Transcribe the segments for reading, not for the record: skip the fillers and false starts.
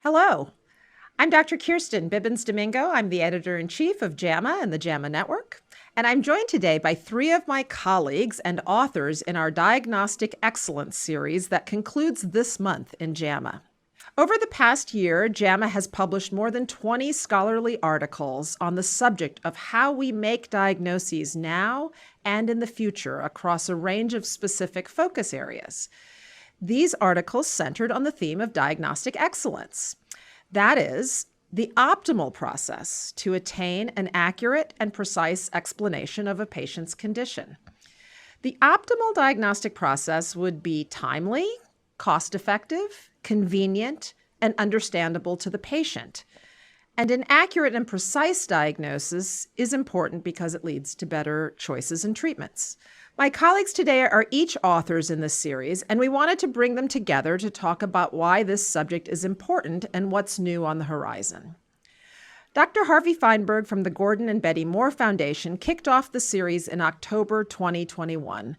Hello, I'm Dr. Kirsten Bibbins-Domingo. I'm the editor-in-chief of JAMA and the JAMA Network, and I'm joined today by three of my colleagues and authors in our Diagnostic Excellence series that concludes this month in JAMA. Over the past year, JAMA has published more than 20 scholarly articles on the subject of how we make diagnoses now and in the future across a range of specific focus areas. These articles centered on the theme of diagnostic excellence. That is, the optimal process to attain an accurate and precise explanation of a patient's condition. The optimal diagnostic process would be timely, cost-effective, convenient, and understandable to the patient. And an accurate and precise diagnosis is important because it leads to better choices and treatments. My colleagues today are each authors in this series, and we wanted to bring them together to talk about why this subject is important and what's new on the horizon. Dr. Harvey Fineberg from the Gordon and Betty Moore Foundation kicked off the series in October 2021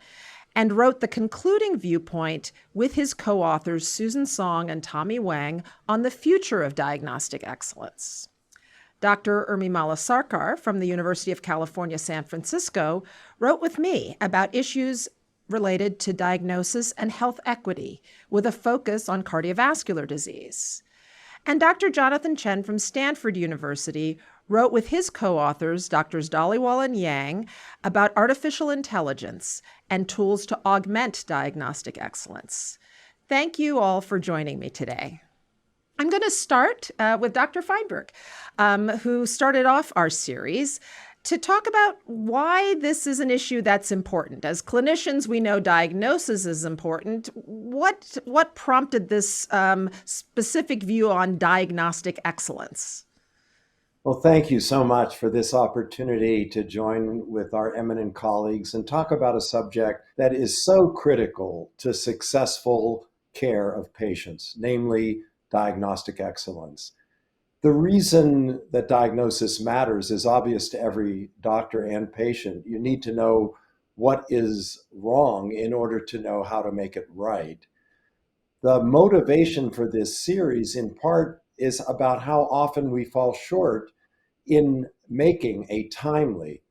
and wrote the concluding viewpoint with his co-authors Susan Song and Tommy Wang on the future of diagnostic excellence. Dr. Urmimala Sarkar from the University of California, San Francisco, wrote with me about issues related to diagnosis and health equity with a focus on cardiovascular disease. And Dr. Jonathan Chen from Stanford University wrote with his co-authors, Drs. Dhaliwal and Yang, about artificial intelligence and tools to augment diagnostic excellence. Thank you all for joining me today. I'm going to start with Dr. Fineberg, who started off our series, to talk about why this is an issue that's important. As clinicians, we know diagnosis is important. What prompted this specific view on diagnostic excellence? Well, thank you so much for this opportunity to join with our eminent colleagues and talk about a subject that is so critical to successful care of patients, namely diagnostic excellence. The reason that diagnosis matters is obvious to every doctor and patient. You need to know what is wrong in order to know how to make it right. The motivation for this series, in part, is about how often we fall short in making a timely,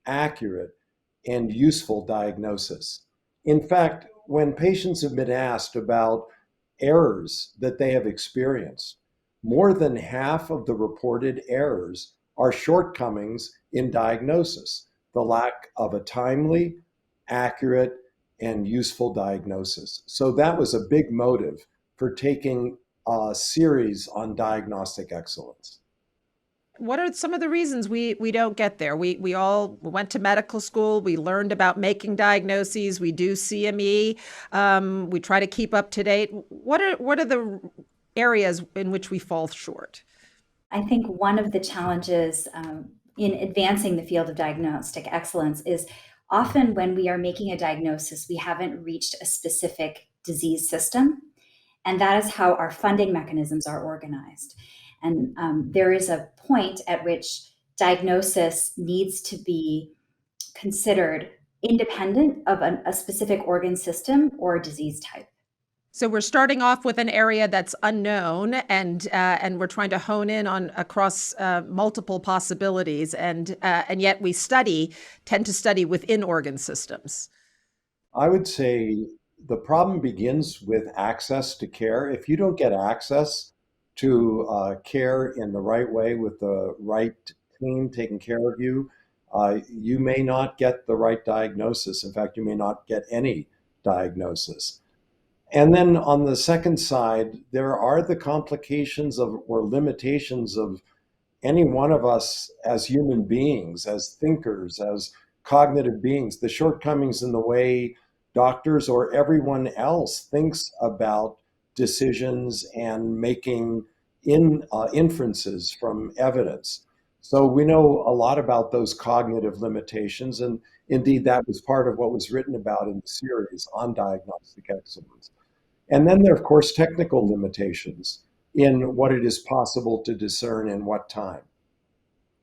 accurate, and useful diagnosis. In fact, when patients have been asked about errors that they have experienced, more than half of the reported errors are shortcomings in diagnosis, the lack of a timely, accurate, and useful diagnosis. So that was a big motive for taking a series on diagnostic excellence. What are some of the reasons we don't get there? We all went to medical school. We learned about making diagnoses. We do CME. We try to keep up to date. What are the areas in which we fall short? I think one of the challenges in advancing the field of diagnostic excellence is often when we are making a diagnosis, we haven't reached a specific disease system. And that is how our funding mechanisms are organized. And there is a point at which diagnosis needs to be considered independent of a specific organ system or disease type. So we're starting off with an area that's unknown, and we're trying to hone in on across multiple possibilities, and yet we tend to study within organ systems. I would say the problem begins with access to care. If you don't get access to care in the right way with the right team taking care of you, you may not get the right diagnosis. In fact, you may not get any diagnosis. And then on the second side, there are the complications of or limitations of any one of us as human beings, as thinkers, as cognitive beings, the shortcomings in the way doctors or everyone else thinks about decisions and making inferences from evidence. So we know a lot about those cognitive limitations, and indeed that was part of what was written about in the series on diagnostic excellence. And then there are, of course, technical limitations in what it is possible to discern in what time.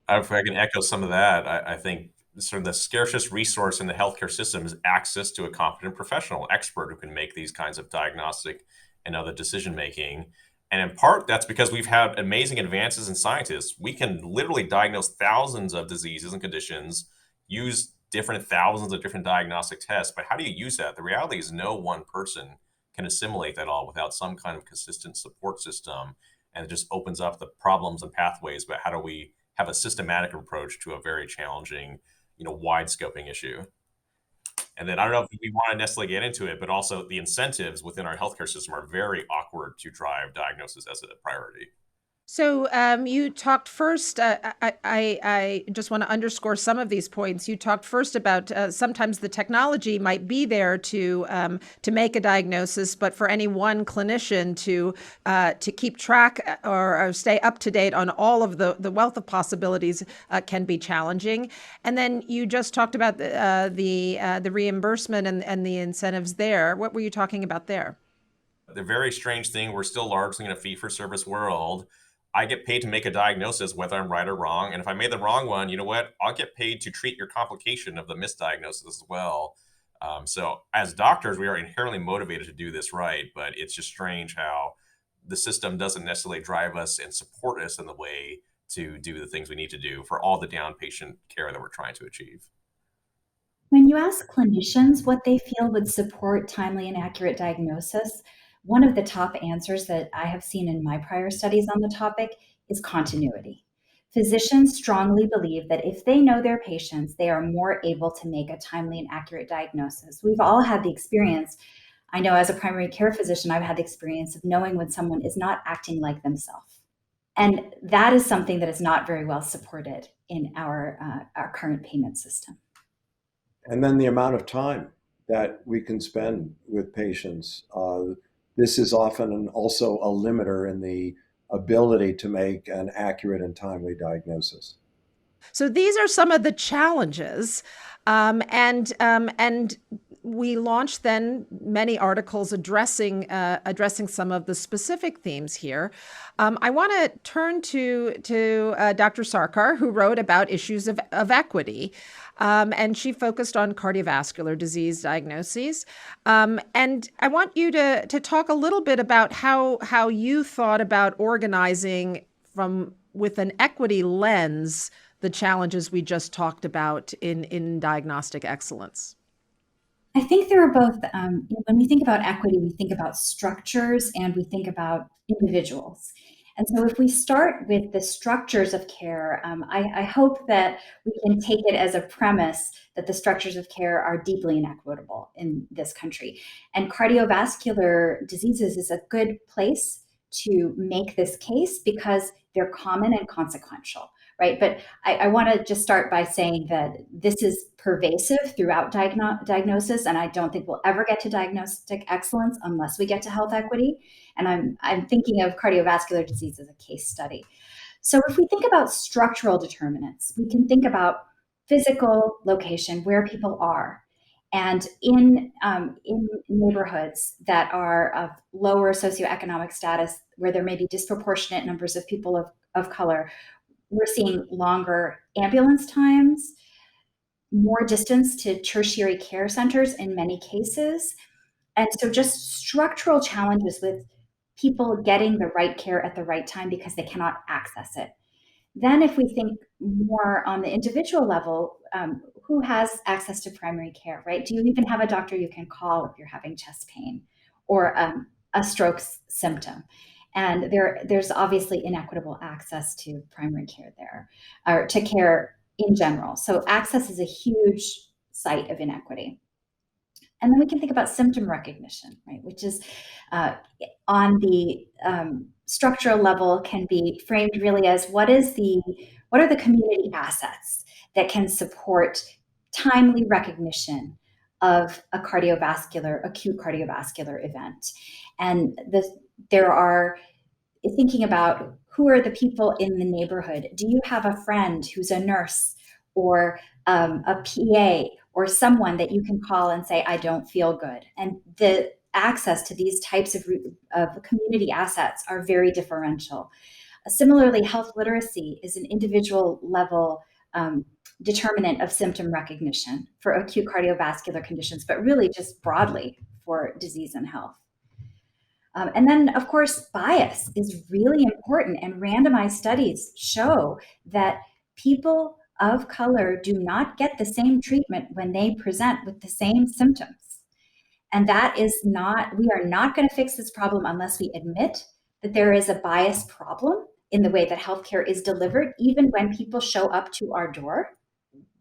If I can echo some of that, I think sort of the scarcest resource in the healthcare system is access to a competent professional expert who can make these kinds of diagnostic and other decision making. And in part, that's because we've had amazing advances in scientists. We can literally diagnose thousands of diseases and conditions, use thousands of different diagnostic tests. But how do you use that? The reality is no one person can assimilate that all without some kind of consistent support system. And it just opens up the problems and pathways. But how do we have a systematic approach to a very challenging, wide scoping issue? And then I don't know if we want to necessarily get into it, but also the incentives within our healthcare system are very awkward to drive diagnosis as a priority. So you talked first, I just want to underscore some of these points. You talked first about sometimes the technology might be there to make a diagnosis, but for any one clinician to keep track or stay up to date on all of the wealth of possibilities can be challenging. And then you just talked about the reimbursement and the incentives there. What were you talking about there? The very strange thing, we're still largely in a fee-for-service world. I get paid to make a diagnosis, whether I'm right or wrong. And if I made the wrong one, you know what? I'll get paid to treat your complication of the misdiagnosis as well. So as doctors, we are inherently motivated to do this right, but it's just strange how the system doesn't necessarily drive us and support us in the way to do the things we need to do for all the down patient care that we're trying to achieve. When you ask clinicians what they feel would support timely and accurate diagnosis, one of the top answers that I have seen in my prior studies on the topic is continuity. Physicians strongly believe that if they know their patients, they are more able to make a timely and accurate diagnosis. We've all had the experience. I know as a primary care physician, I've had the experience of knowing when someone is not acting like themselves. And that is something that is not very well supported in our current payment system. And then the amount of time that we can spend with patients. This is often also a limiter in the ability to make an accurate and timely diagnosis. So these are some of the challenges, and we launched then many articles addressing some of the specific themes here. I want to turn to Dr. Sarkar, who wrote about issues of equity. And she focused on cardiovascular disease diagnoses. And I want you to talk a little bit about how you thought about organizing with an equity lens the challenges we just talked about in diagnostic excellence. I think there are both, when we think about equity, we think about structures and we think about individuals. And so if we start with the structures of care, I hope that we can take it as a premise that the structures of care are deeply inequitable in this country. And cardiovascular diseases is a good place to make this case because they're common and consequential, right? But I want to just start by saying that this is pervasive throughout diagnosis, and I don't think we'll ever get to diagnostic excellence unless we get to health equity. And I'm thinking of cardiovascular disease as a case study. So if we think about structural determinants, we can think about physical location, where people are. And in neighborhoods that are of lower socioeconomic status, where there may be disproportionate numbers of people of color, we're seeing longer ambulance times, more distance to tertiary care centers in many cases. And so just structural challenges with people getting the right care at the right time because they cannot access it. Then if we think more on the individual level, who has access to primary care, right? Do you even have a doctor you can call if you're having chest pain or a stroke symptom? And there's obviously inequitable access to primary care there, or to care in general. So access is a huge site of inequity. And then we can think about symptom recognition, right, which is on the structural level can be framed really as what are the community assets that can support timely recognition of a acute cardiovascular event. And there are thinking about who are the people in the neighborhood. Do you have a friend who's a nurse or a PA or someone that you can call and say, I don't feel good? And the access to these types of community assets are very differential. Similarly, health literacy is an individual level determinant of symptom recognition for acute cardiovascular conditions, but really just broadly for disease and health. And then, of course, bias is really important, and randomized studies show that people of color do not get the same treatment when they present with the same symptoms. And that is not, we are not going to fix this problem unless we admit that there is a bias problem in the way that healthcare is delivered, even when people show up to our door.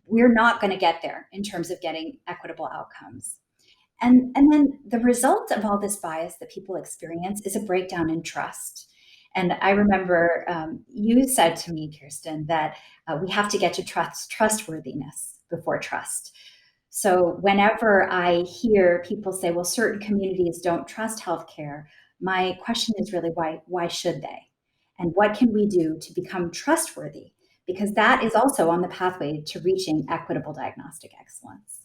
We're not going to get there in terms of getting equitable outcomes. And then the result of all this bias that people experience is a breakdown in trust. And I remember you said to me, Kirsten, that we have to get to trustworthiness before trust. So whenever I hear people say, well, certain communities don't trust healthcare, my question is really, why should they? And what can we do to become trustworthy? Because that is also on the pathway to reaching equitable diagnostic excellence.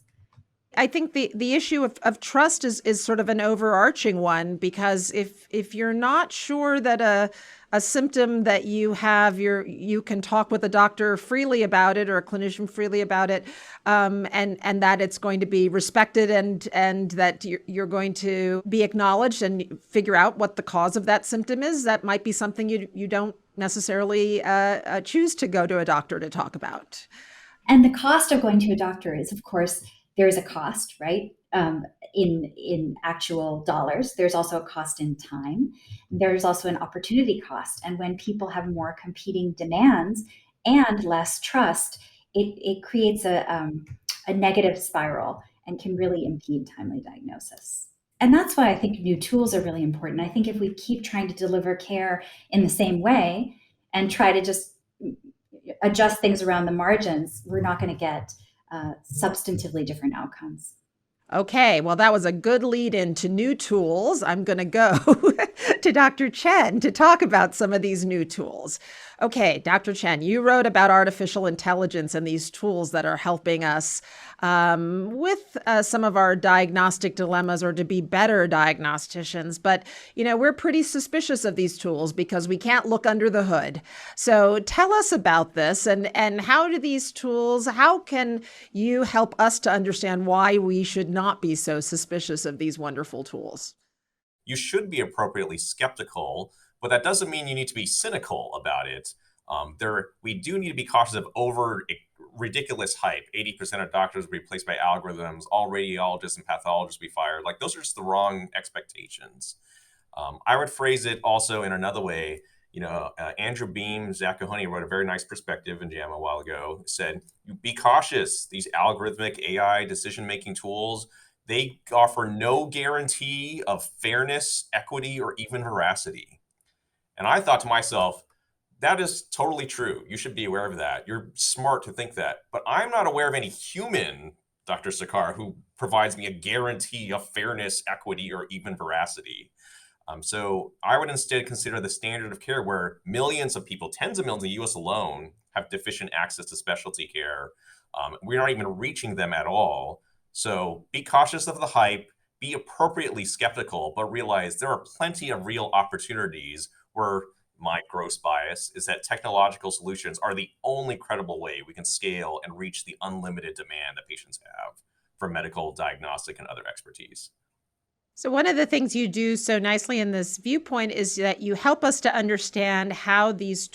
I think the issue of trust is sort of an overarching one, because if you're not sure that a symptom that you have, you can talk with a doctor freely about it or a clinician freely about it, and that it's going to be respected and that you're going to be acknowledged and figure out what the cause of that symptom is, that might be something you don't necessarily choose to go to a doctor to talk about. And the cost of going to a doctor is, of course, there is a cost, right? In actual dollars. There's also a cost in time. There's also an opportunity cost. And when people have more competing demands and less trust, it creates a negative spiral and can really impede timely diagnosis. And that's why I think new tools are really important. I think if we keep trying to deliver care in the same way and try to just adjust things around the margins, we're not going to get substantively different outcomes. Okay, well, that was a good lead into new tools. I'm going to go to Dr. Chen to talk about some of these new tools. Okay, Dr. Chen, you wrote about artificial intelligence and these tools that are helping us with some of our diagnostic dilemmas, or to be better diagnosticians. But, we're pretty suspicious of these tools because we can't look under the hood. So tell us about this, and how do these tools, how can you help us to understand why we should not be so suspicious of these wonderful tools? You should be appropriately skeptical, but that doesn't mean you need to be cynical about it. We do need to be cautious of ridiculous hype. 80% of doctors will be replaced by algorithms. All radiologists and pathologists will be fired. Like, those are just the wrong expectations. I would phrase it also in another way. Andrew Beam, Zach Kahoney wrote a very nice perspective in JAMA a while ago. Said, be cautious. These algorithmic AI decision-making tools, they offer no guarantee of fairness, equity, or even veracity. And I thought to myself, that is totally true. You should be aware of that. You're smart to think that. But I'm not aware of any human, Dr. Sarkar, who provides me a guarantee of fairness, equity, or even veracity. So I would instead consider the standard of care where millions of people, tens of millions in the US alone, have deficient access to specialty care. We're not even reaching them at all. So be cautious of the hype, be appropriately skeptical, but realize there are plenty of real opportunities where my gross bias is that technological solutions are the only credible way we can scale and reach the unlimited demand that patients have for medical, diagnostic, and other expertise. So one of the things you do so nicely in this viewpoint is that you help us to understand how these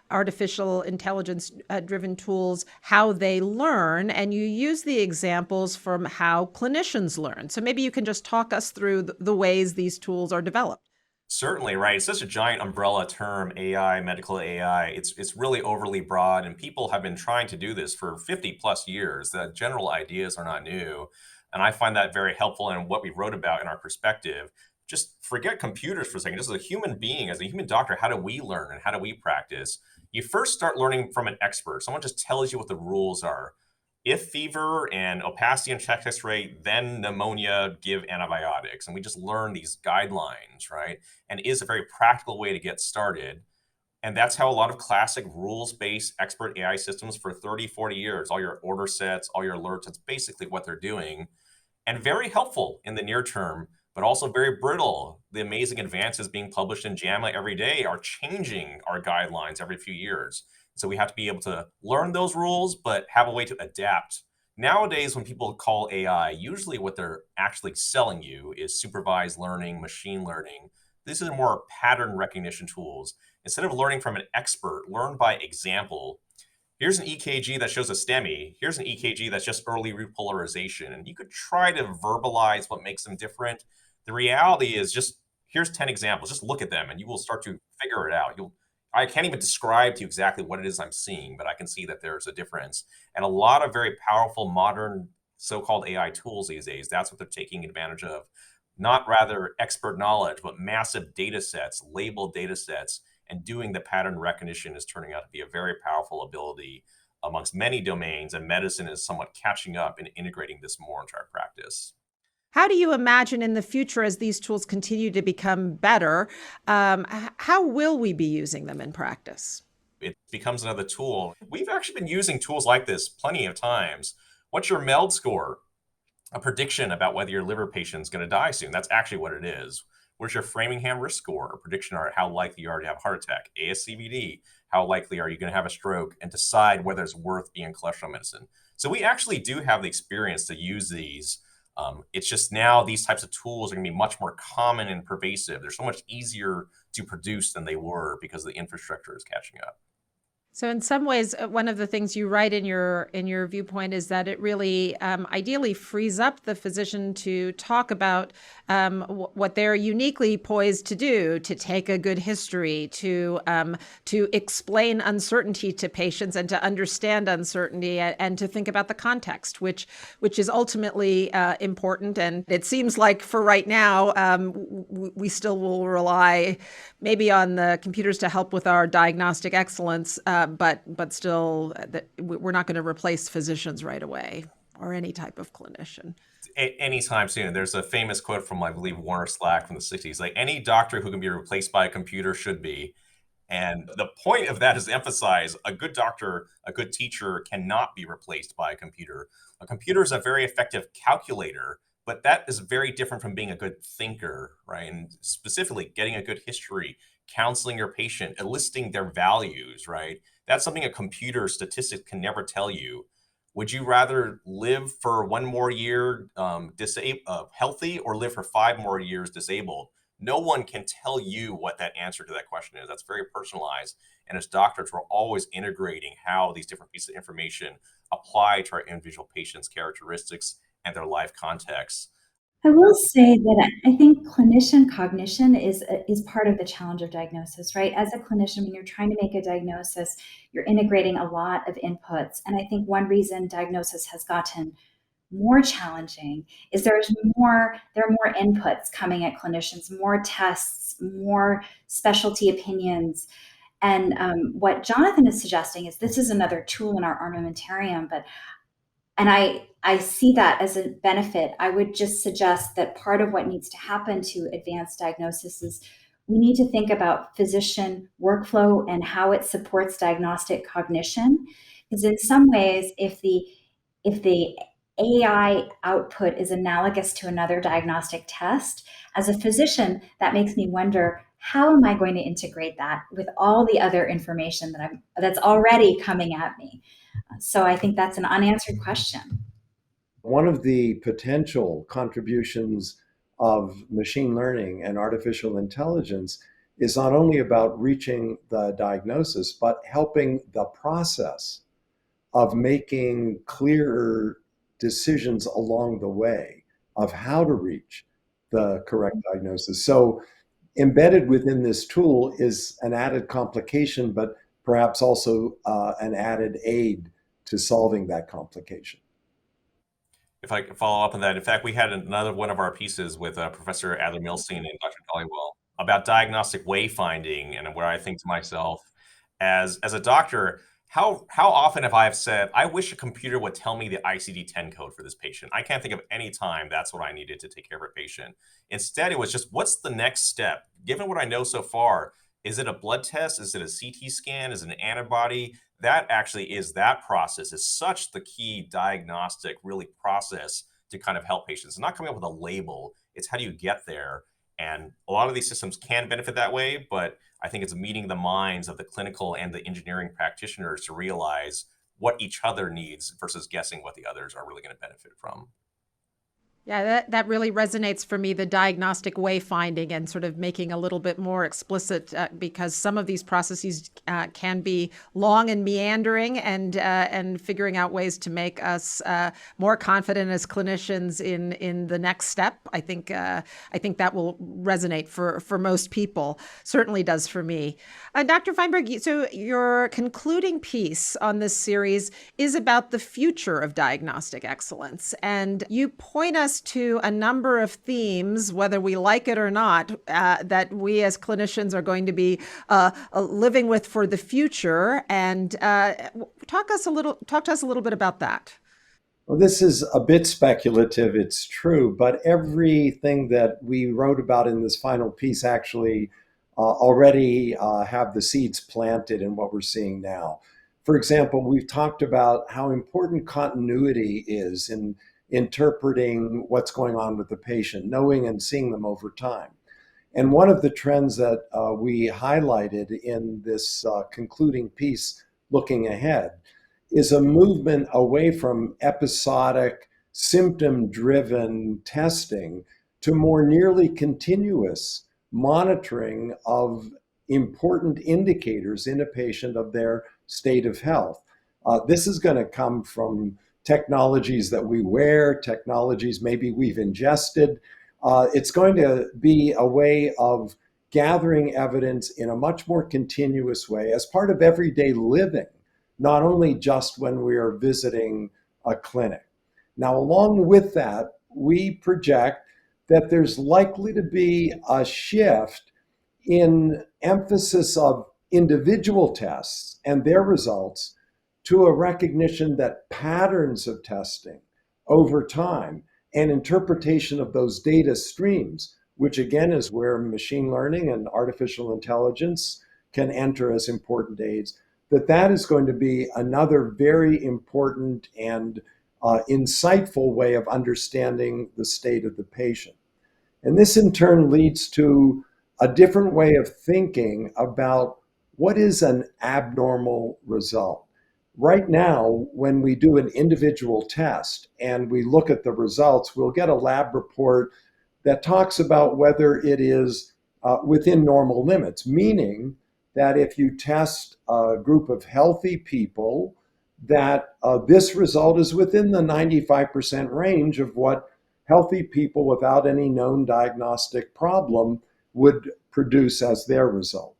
artificial intelligence driven tools, how they learn, and you use the examples from how clinicians learn. So maybe you can just talk us through the ways these tools are developed. Certainly, right. It's such a giant umbrella term, AI, medical AI. It's really overly broad, and people have been trying to do this for 50 plus years. The general ideas are not new. And I find that very helpful in what we wrote about in our perspective. Just forget computers for a second. Just as a human being, as a human doctor, how do we learn and how do we practice? You first start learning from an expert. Someone just tells you what the rules are. If fever and opacity and chest rate, then pneumonia, give antibiotics. And we just learn these guidelines, right? And it is a very practical way to get started. And that's how a lot of classic rules-based expert AI systems for 30, 40 years, all your order sets, all your alerts, that's basically what they're doing. And very helpful in the near term, but also very brittle. The amazing advances being published in JAMA every day are changing our guidelines every few years. So we have to be able to learn those rules, but have a way to adapt. Nowadays, when people call AI, usually what they're actually selling you is supervised learning, machine learning. These are more pattern recognition tools. Instead of learning from an expert, learn by example. Here's an EKG that shows a STEMI. Here's an EKG that's just early repolarization. And you could try to verbalize what makes them different. The reality is just, here's 10 examples. Just look at them and you will start to figure it out. I can't even describe to you exactly what it is I'm seeing, but I can see that there's a difference. And a lot of very powerful modern so-called AI tools these days, that's what they're taking advantage of. Not rather expert knowledge, but massive data sets, labeled data sets, and doing the pattern recognition is turning out to be a very powerful ability amongst many domains, and medicine is somewhat catching up and integrating this more into our practice. How do you imagine in the future, as these tools continue to become better, how will we be using them in practice? It becomes another tool. We've actually been using tools like this plenty of times. What's your MELD score? A prediction about whether your liver patient is going to die soon. That's actually what it is. Where's your Framingham risk score? A prediction on how likely you are to have a heart attack. ASCVD, how likely are you going to have a stroke? And decide whether it's worth being in cholesterol medicine. So we actually do have the experience to use these. It's just now these types of tools are going to be much more common and pervasive. They're so much easier to produce than they were because the infrastructure is catching up. So in some ways, one of the things you write in your viewpoint is that it really ideally frees up the physician to talk about what they're uniquely poised to do, to take a good history, to explain uncertainty to patients and to understand uncertainty, and to think about the context, which is ultimately important. And it seems like for right now, we still will rely maybe on the computers to help with our diagnostic excellence. But still, we're not going to replace physicians right away or any type of clinician. Anytime soon. There's a famous quote from, I believe, Warner Slack from the 60s, like, any doctor who can be replaced by a computer should be. And the point of that is to emphasize a good doctor, a good teacher cannot be replaced by a computer. A computer is a very effective calculator, but that is very different from being a good thinker, right? And specifically getting a good history, counseling your patient, eliciting their values, right? That's something a computer statistic can never tell you. Would you rather live for one more year healthy or live for 5 more years disabled? No one can tell you what that answer to that question is. That's very personalized. And as doctors, we're always integrating how these different pieces of information apply to our individual patients' characteristics and their life context. I will say that I think clinician cognition is part of the challenge of diagnosis, right? As a clinician, when you're trying to make a diagnosis, you're integrating a lot of inputs. And I think one reason diagnosis has gotten more challenging is there are more inputs coming at clinicians, more tests, more specialty opinions. And what Jonathan is suggesting is this is another tool in our armamentarium, and I see that as a benefit. I would just suggest that part of what needs to happen to advance diagnosis is we need to think about physician workflow and how it supports diagnostic cognition. Because in some ways, if the AI output is analogous to another diagnostic test, as a physician, that makes me wonder, how am I going to integrate that with all the other information that's already coming at me? So I think that's an unanswered question. One of the potential contributions of machine learning and artificial intelligence is not only about reaching the diagnosis, but helping the process of making clearer decisions along the way of how to reach the correct diagnosis. So embedded within this tool is an added complication, but perhaps also an added aid to solving that complication. If I can follow up on that, in fact, we had another one of our pieces with Professor Adler Milstein and Dr. Dollywell about diagnostic wayfinding, and where I think to myself, as a doctor, how often have I said, I wish a computer would tell me the ICD-10 code for this patient. I can't think of any time that's what I needed to take care of a patient. Instead, it was just, what's the next step? Given what I know so far, is it a blood test? Is it a CT scan? Is it an antibody? That actually is, that process is such the key diagnostic really process to kind of help patients. It's not coming up with a label. It's how do you get there? And a lot of these systems can benefit that way, but I think it's meeting the minds of the clinical and the engineering practitioners to realize what each other needs versus guessing what the others are really going to benefit from. Yeah, that really resonates for me, the diagnostic wayfinding and sort of making a little bit more explicit because some of these processes can be long and meandering and figuring out ways to make us more confident as clinicians in the next step. I think that will resonate for most people. Certainly does for me. Dr. Fineberg, so your concluding piece on this series is about the future of diagnostic excellence, and you point us to a number of themes, whether we like it or not, that we as clinicians are going to be living with for the future. And talk to us a little bit about that. Well, this is a bit speculative, it's true, but everything that we wrote about in this final piece actually already have the seeds planted in what we're seeing now. For example, we've talked about how important continuity is in interpreting what's going on with the patient, knowing and seeing them over time. And one of the trends that we highlighted in this concluding piece, looking ahead, is a movement away from episodic, symptom-driven testing to more nearly continuous monitoring of important indicators in a patient of their state of health. This is going to come from technologies that we wear, technologies maybe we've ingested. It's going to be a way of gathering evidence in a much more continuous way as part of everyday living, not only just when we are visiting a clinic. Now, along with that, we project that there's likely to be a shift in emphasis of individual tests and their results to a recognition that patterns of testing over time and interpretation of those data streams, which again is where machine learning and artificial intelligence can enter as important aids, that is going to be another very important and insightful way of understanding the state of the patient. And this in turn leads to a different way of thinking about what is an abnormal result. Right now, when we do an individual test and we look at the results, we'll get a lab report that talks about whether it is within normal limits, meaning that if you test a group of healthy people, that this result is within the 95% range of what healthy people without any known diagnostic problem would produce as their result.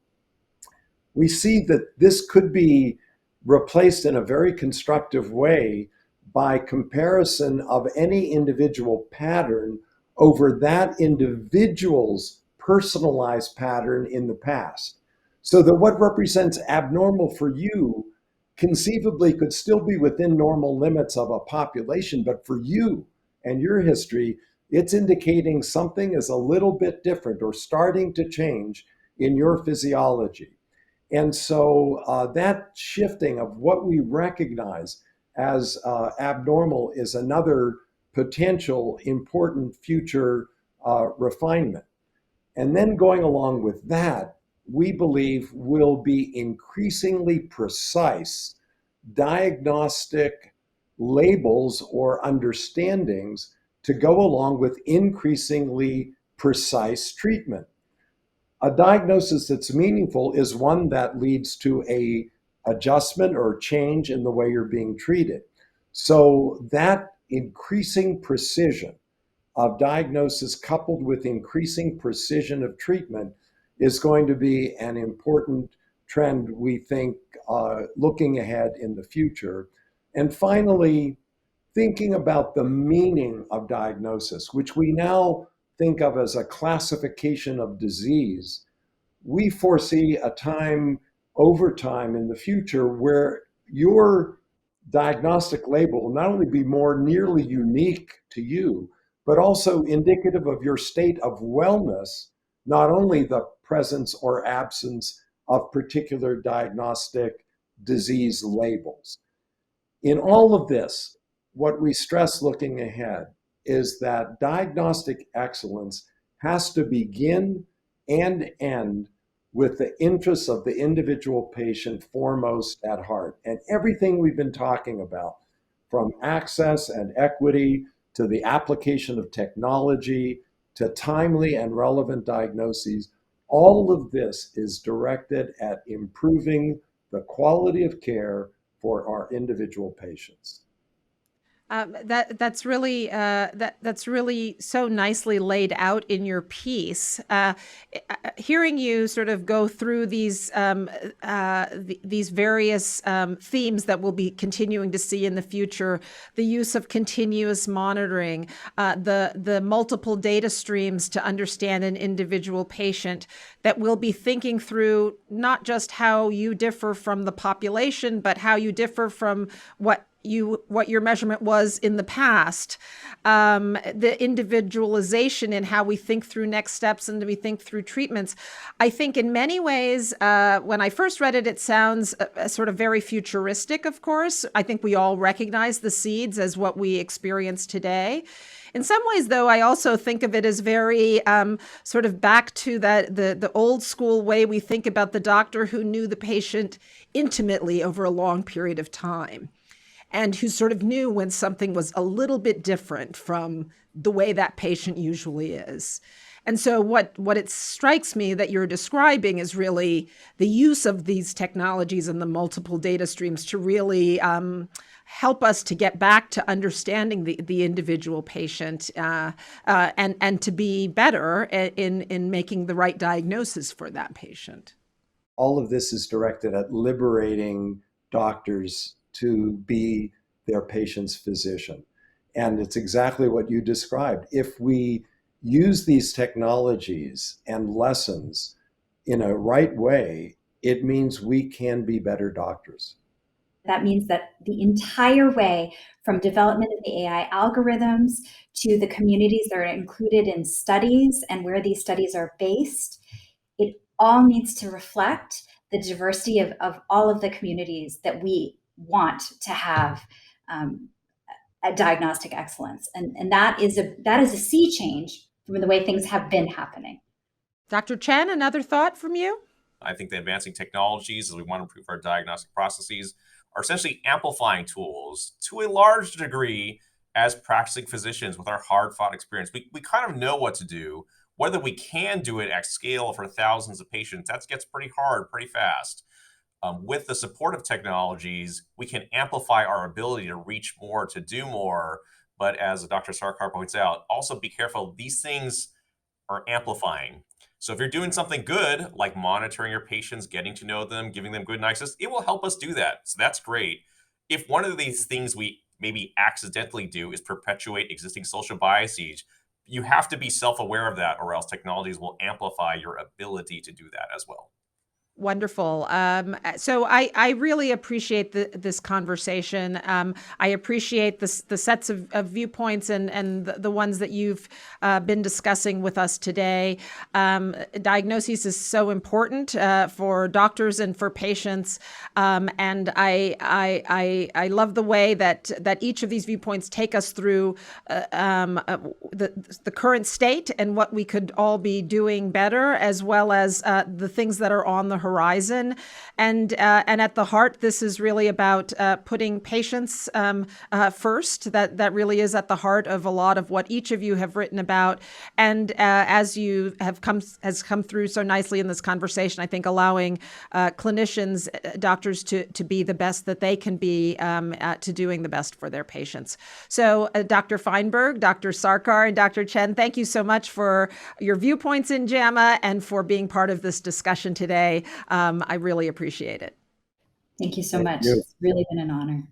We see that this could be replaced in a very constructive way by comparison of any individual pattern over that individual's personalized pattern in the past. So that what represents abnormal for you conceivably could still be within normal limits of a population, but for you and your history, it's indicating something is a little bit different or starting to change in your physiology. And so that shifting of what we recognize as abnormal is another potential important future refinement. And then going along with that, we believe will be increasingly precise diagnostic labels or understandings to go along with increasingly precise treatment. A diagnosis that's meaningful is one that leads to an adjustment or change in the way you're being treated. So that increasing precision of diagnosis coupled with increasing precision of treatment is going to be an important trend, we think, looking ahead in the future. And finally, thinking about the meaning of diagnosis, which we now think of as a classification of disease. We foresee a time over time in the future where your diagnostic label will not only be more nearly unique to you, but also indicative of your state of wellness, not only the presence or absence of particular diagnostic disease labels. In all of this, what we stress looking ahead is that diagnostic excellence has to begin and end with the interests of the individual patient foremost at heart. And everything we've been talking about, from access and equity to the application of technology to timely and relevant diagnoses, all of this is directed at improving the quality of care for our individual patients. That's really so nicely laid out in your piece. Hearing you sort of go through these various themes that we'll be continuing to see in the future, the use of continuous monitoring, the multiple data streams to understand an individual patient, that we'll be thinking through not just how you differ from the population, but how you differ from what your measurement was in the past, the individualization in how we think through next steps and we think through treatments. I think in many ways, when I first read it, it sounds sort of very futuristic, of course. I think we all recognize the seeds as what we experience today. In some ways, though, I also think of it as very sort of back to the old school way we think about the doctor who knew the patient intimately over a long period of time, and who sort of knew when something was a little bit different from the way that patient usually is. And so what it strikes me that you're describing is really the use of these technologies and the multiple data streams to really help us to get back to understanding the individual patient and to be better in making the right diagnosis for that patient. All of this is directed at liberating doctors to be their patient's physician. And it's exactly what you described. If we use these technologies and lessons in a right way, it means we can be better doctors. That means that the entire way from development of the AI algorithms to the communities that are included in studies and where these studies are based, it all needs to reflect the diversity of all of the communities that we want to have a diagnostic excellence. And that is a sea change from the way things have been happening. Dr. Chen, another thought from you? I think the advancing technologies, as we want to improve our diagnostic processes, are essentially amplifying tools to a large degree as practicing physicians with our hard-fought experience. We kind of know what to do. Whether we can do it at scale for thousands of patients, that gets pretty hard pretty fast. With the support of technologies, we can amplify our ability to reach more, to do more. But as Dr. Sarkar points out, also be careful. These things are amplifying. So if you're doing something good, like monitoring your patients, getting to know them, giving them good diagnosis, it will help us do that. So that's great. If one of these things we maybe accidentally do is perpetuate existing social biases, you have to be self-aware of that, or else technologies will amplify your ability to do that as well. Wonderful. So I really appreciate this conversation. I appreciate the sets of viewpoints and the ones that you've been discussing with us today. Diagnosis is so important for doctors and for patients. And I love the way that each of these viewpoints take us through the current state and what we could all be doing better, as well as the things that are on the horizon. And at the heart, this is really about putting patients first. That really is at the heart of a lot of what each of you have written about. And as you have come through so nicely in this conversation, I think allowing clinicians, doctors to be the best that they can be to doing the best for their patients. So Dr. Fineberg, Dr. Sarkar, and Dr. Chen, thank you so much for your viewpoints in JAMA and for being part of this discussion today. I really appreciate it. Thank you so much. It's really been an honor.